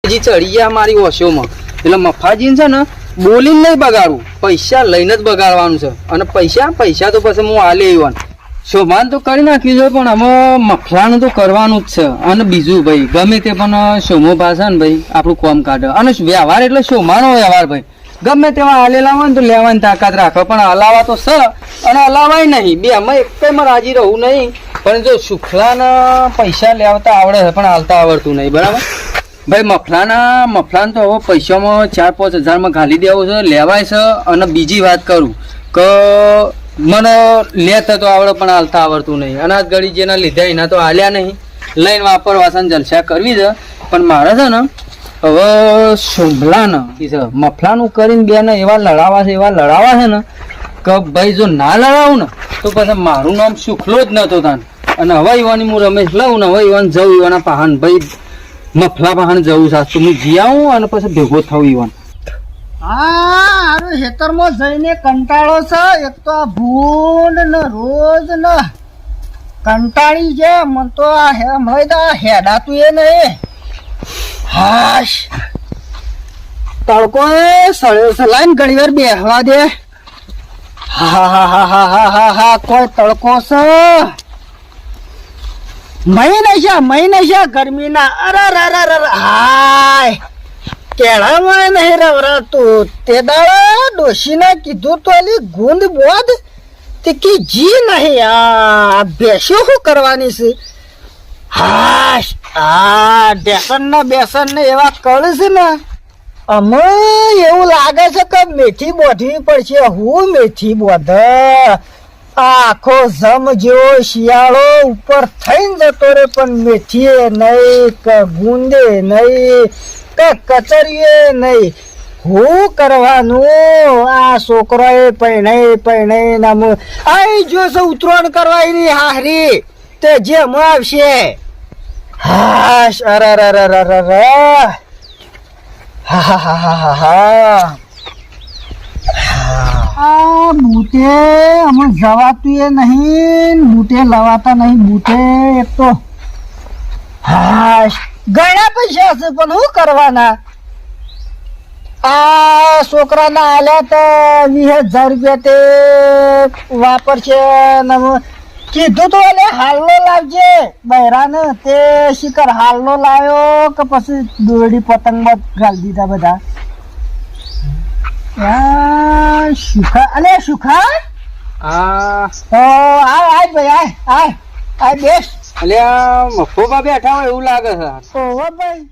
હજી ચડી ગયા મારી ઓશોમાં એટલે મફાજીને છે ને બોલીને નહીં બગાડવું, પૈસા લઈને જ બગાડવાનું છે. અને પૈસા તો પછી હું આલે આવ્યો શોભાન તો કરી નાખ્યું છે, પણ અમે મફલાનું તો કરવાનું જ છે. અને બીજું ભાઈ ગમે તે પણ શોમો પાસે ને ભાઈ આપણું કોમ કાઢે. અને વ્યવહાર એટલે શોમાનો વ્યવહાર ભાઈ, ગમે તેવા હાલેલા હોય ને તો લેવાની તાકાત રાખે, પણ હલાવા તો છે અને હલાવાય નહીં. બે અમે એકમાં રાજી રહું નહીં. પણ જો સુખલાના પૈસા લેવાતા આવડે છે પણ હાલતા આવડતું નહીં. બરાબર ભાઈ મફલાન તો હવે પૈસામાં 4-5 હજારમાં ઘાલી દેવું છે, લેવાય છે. અને બીજી વાત કરું કે મને લેતા તો આવડે પણ હાલતા આવડતું નહીં. અને આ ઘડી જેના લીધા એના તો હાલ્યા નહીં, લઈને વાપરવા છે, જલસા કરવી છે. પણ મારે છે ને હવે શોભલાને મફલાનું કરીને બેને એવા લડાવા છે ને કે ભાઈ જો ના લડાવું ને તો પછી મારું નામ સુખલો જ નતો તાન. અને હવે ઈવાની હું રમેશ લઉં ને હવે ઈવાન જવું, ઈવાના પહાણ ભાઈ મફલા પહાણ જવું સાચું હું જી આવું અને પછી ભેગો થવું ઈવાન. હારું ખેતરમાં જઈને કંટાળો છે. એક તો આ ભૂંડ ને રોજ ને કંટાળી છે મને તો. આ હેડાતું એ નહીં. હાશ તડકો સળ્યો છે, લાઈન ઘણી વાર બેહવા દે. હા કોઈ તડકો છે મહિને છે ગરમીના. અરે હાય કેળામાં નહીં રવરાતું. તે દાડા ડોશીને કીધું તો એલી ગુંદ બોધ તે કી જી નહીં. આ બેસો શું કરવાની છે? હાશ આ બેસન ને એવા કળ છે ને અમે એવું લાગે છે કે મેથી બોધવી પડશે. હું મેથી બોધ આખો જમ જેવો શિયાળો ઉપર થઈને જતો રે, પણ મેથીએ નહીં કે ગુંદે નહીં કે કચરીએ નહીં. હું કરવાનું? આ છોકરાએ પૈણે નામ આઈ જોશે ઉતરોણ કરવા એની હારી તે જેમ આવશે. હાશ આ બૂટે અમે જવાતું એ નહીં, બૂટે લવાતા નહીં. બૂટે એક તો હાશ ઘણા પૈસા હશે પણ શું કરવાના? આ છોકરાના આલ્યા તો 20,000 રૂપિયા તે વાપરશે. કીધું તો એટલે હાલનો લાવજે બહેરાને, તે શિખર હાલનો લાવ્યો કે પછી દોરડી પતંગમાં ઘાલી દીધા બધા. સુખા અલે સુખા આય ભાઈ આય બેસ. અલ્યા મફોમાં બેઠા હોય એવું લાગે છે. ભાઈ